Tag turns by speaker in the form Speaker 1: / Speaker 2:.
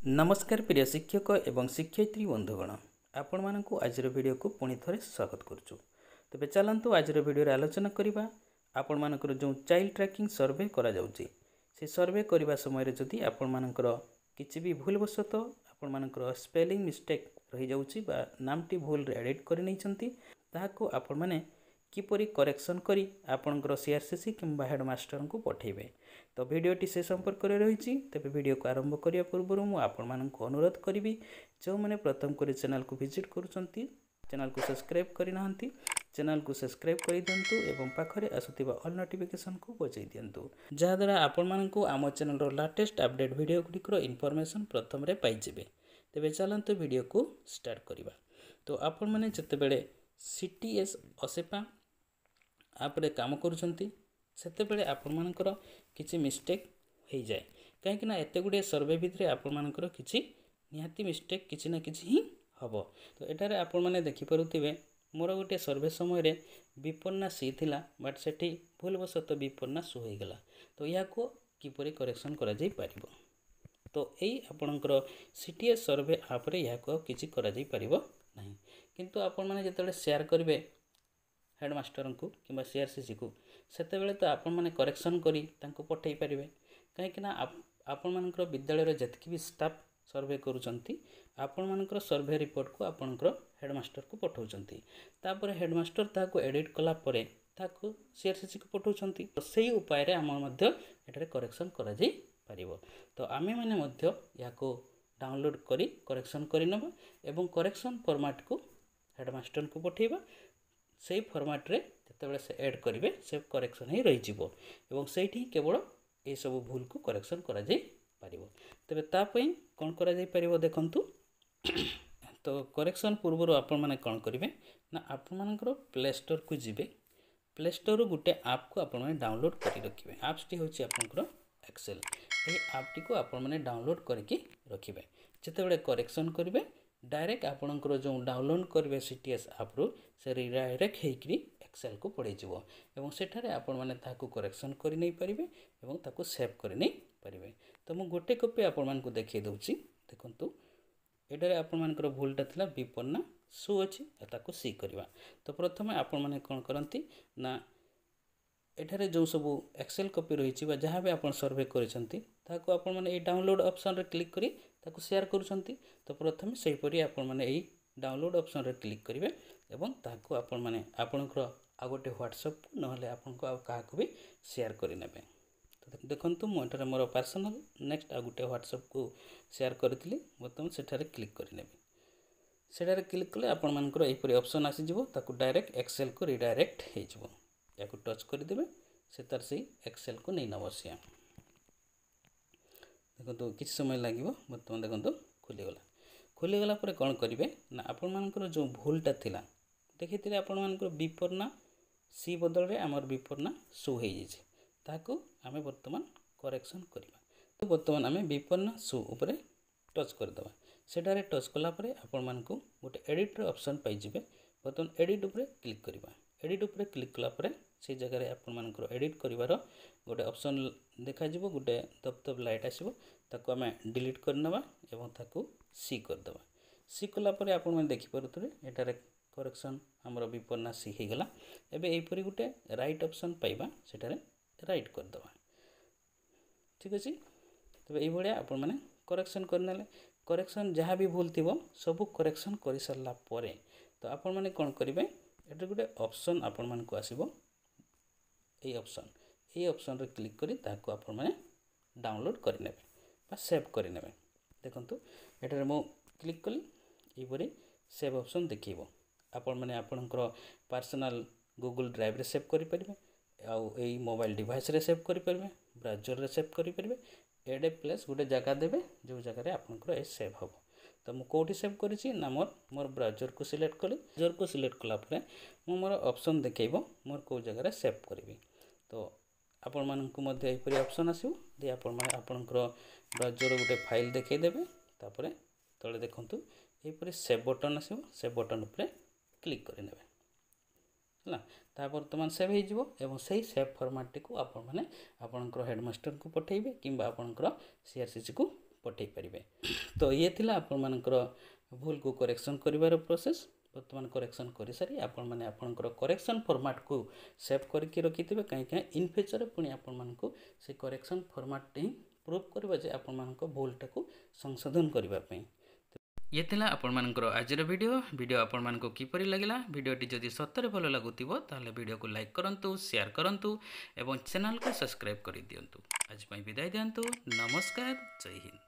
Speaker 1: नमस्कार प्रिय शिक्षक एवं शिक्षयित्री बंधुगण आपण मानकु आज वीडियो को पुणी थे स्वागत करुचु। तेबे चलतु आज वीडियो आलोचना करबा आपण मानकर जो चाइल्ड ट्रैकिंग सर्वे करा जाउची से सर्वे करबा समय जदि आपण मानकर किछि भी भूलवशत आपण मानकर स्पेलिंग मिस्टेक रही जाउची बा नामटी भूल रे एडिट करि नै छंती ताहाको आपण माने किपरि करेक्शन करी आपणकर सीआरसीसी किंबा हेडमास्टर को पठेबे। तो वीडियोटी से संपर्क रही तेज वीडियो को आरंभ करने पूर्व मुझे अनुरोध करी जो मैंने प्रथम कर चैनल को विजिट करुँच चैनल को सब्सक्राइब करना चैनल को सब्सक्राइब कर दिंतु एवं पाखरे आसुवा ऑल नोटिफिकेशन को बजाई दिंतु जहाद्वारा आपण मानक आम चैनल लाटेस्ट अपडेट वीडियो गुड़िकर इनफॉरमेशन प्रथम पाइबे। तेबे चलते वीडियो को स्टार्ट करवा। तो आपण मैंने जितेबले CTS असेपा आपरे काम करुँच सेतेबेले आपण मानकर किछि मिस्टेक हो जाए कहीं एत गुड़े सर्वे भितर आपण मानकर किछि निहाती मिस्टेक किछि ना किछि ही हबो। तो एटारे आपण माने देखि परुथिबे मोर गोटे सर्वे समय रे विपन्ना सी थिला बट सेठी भूलवशत विपन्ना सु हो गला। तो या को किपरि करेक्शन करा जाई परिबो। तो एई आपणकर CTS सर्वे आप रे या को किछि करा जाई परिबो नाही किंतु आपण माने जेतेबेले शेयर करिवे हेडमास्टर को किंबा सीआरसीसी को सेतेबेले तो आपण माने करेक्शन करी तांको पठेई परिवे कहीं आपण मानकर विद्यालय जतकी भी स्टाफ सर्वे करूचंती आपण मानकर सर्वे रिपोर्ट को आपणकर हेडमास्टर को पठाउचंती तापर हेडमास्टर ताको एडिट कला परे ताको सीआरसीसी को पठाउचंती। तो सेही उपाय रे हम मध्य एटारे करेक्शन करा जाई परिबो। तो आमे माने मध्य याको डाउनलोड करी करेक्शन करि नबा एवं करेक्शन फॉर्मेट को हेडमास्टर को पठेबा से फॉर्मेट रे जेतेबेले से ऐड करेंगे से करेक्शन ही रही जीवो एवं सेठी केवल ए सब भूल को करेक्शन करा जाई परिबो। तबे ता पई कोन करा जाई परिबो देखंतु। तो करेक्शन पूर्व आपण माने कोन करिवे ना आपण मानकर प्ले स्टोर को जिबे प्ले स्टोर गुटे ऐप को आपण माने डाउनलोड करि रखिबे। ऐप्स टी होची आपनकर एक्सेल ए ऐप टी को आपण माने डाउनलोड करके रखिबे जेतेबेले करेक्शन करिवे डायरेक्ट जो डाउनलोड करेंगे CTS आप्रु से रिडायरेक्ट होकर एक्सेल को पड़े जीवो एवं सेठारे आपण माने ताको करेक्शन करि नै परिबे एवं ताको सेव करि नै परिबे। तो मु गोटे कॉपी आपण मानकु देखै दउची देखंतु एटारे आपण मानकर भूलटा थिला विपन्ना सु अछि ताको सी करबा। तो प्रथमे आपण माने कोन करंती ना एठारे जो सब एक्सेल कॉपी रही बा जहाँ भी आपण सर्वे करिसंती ताको आपण माने ए डाउनलोड ऑप्शन रे क्लिक करी ताको शेयर करुछंती। तो प्रथमे सेही परी आपण माने एई डाउनलोड ऑप्शन रे क्लिक करिवे एवं ताको आपण माने आपनकर आ गोटे व्हाट्सएप नहले आपनको आ काहाको भी शेयर करि नेबे। तो देखंतु मो एटारे मोर पर्सनल नेक्स्ट आ गोटे व्हाट्सएप को शेयर करथिली बर्तमान सेठारे क्लिक करि नेबे। सेठारे क्लिक कले आपण मानकर एई परी ऑप्शन आसी जिवो ताको डायरेक्ट एक्सेल को रिडायरेक्ट हे जिवो याको टच कर देबे से तार से एक्सेल को नहीं नबसिया देखो किछ समय लागिवो बर्तमान देखो खोलीगला पर कौन करेंगे ना आपण मानकर जो भूलटा थिला देखिथिले आपण मानकर विपन्ना सी बदल रे हमर विपन्ना सु हो जाइए ताको आमे वर्तमान करेक्शन करबा। तो वर्तमान आमे विपन्ना सु ऊपर टच करदबा सेटारे टच कला परे आपण मानकु गोटे एडिट ऑप्शन पाई जिवे वर्तमान एडिट ऊपर क्लिक करबा। एडिट ऊपर क्लिक कला परे से जगह रे आपण मानकर एडिट करिवार गोटे ऑप्शन देखा जिवो गोटे दबदब लाइट आसीबो ताको आमे डिलीट करनबा एवं ताको सी करदबा। सी कला परे आपण माने देखि परथुरे एटारे करेक्शन हमर विपन्ना सी हे गला। एबे एई परी गोटे राइट ऑप्शन पाइबा सेटारे राइट करदबा ठीक अछि। तबे एई भलिया आपण माने करेक्शन करनेले करेक्शन जहाँ भी भूल थिबो सब करेक्शन करि सरला परे तो आपण माने कोन करिवे एटा गोटे ऑप्शन आपण मान को आसीबो एई ऑप्शन रे क्लिक करी ताको आपण माने डाउनलोड करि नेबे बा सेव करि नेबे। देखंतु एटारे मो क्लिक कली एई परी सेव ऑप्शन देखिबो आपण माने आपनकर पर्सनल गूगल ड्राइव रे सेव करि परिबे आउ एई मोबाइल डिवाइस रे सेव करि परिबे ब्राउजर रे सेव करि परिबे एडे प्लेस गोटे जगह देबे जो जगह रे आपनकर ए सेव हबो। तो मु कोठी सेव करिछि ना मोर ब्राउजर को सिलेक्ट कली ब्राउजर को सिलेक्ट कला परे मोर ऑप्शन देखेइबो मोर को जगह रे सेव करबी। तो आपण मानकु मध्ये एई परी ऑप्शन आसीबो दे आपण माने आपनकर ब्राउजर गोटे फाइल देखै देबे तापरे तळे देखंतु एई परी सेव बटन आसीबो सेव बटन ऊपर क्लिक करि नेबे हला ता वर्तमान सेव हे जिवो एवं सेही सेव फॉर्मेट को आपण माने आपनकर हेडमास्टर को पठेइबे किंबा आपनकर सीआरसीसी को पठेई पारिबे। तो ये थिला आपण मानकर भूल को करेक्शन करिवार प्रोसेस। बर्तमान करेक्शन कर सारी आपण माने आपणकर करेक्शन फॉर्मेट को सेव करके रखिथिबे, कहीं इन फ्यूचर पुणी आपण मानकु से करेक्शन फॉर्मेट ही प्रूव करबा जे आपण मानक भूलटा को संशोधन करबा पई। ये थिला आपण मानकर आजर वीडियो आपण मानको किपरि लागला। वीडियोटी जदि सत्तरे भल लागुतिबो ताले वीडियो को लाइक करंतु, शेयर करंतु एवं चैनल को सब्सक्राइब कर दियंतु। आज पई विदाय दियंतु। नमस्कार, जय हिंद।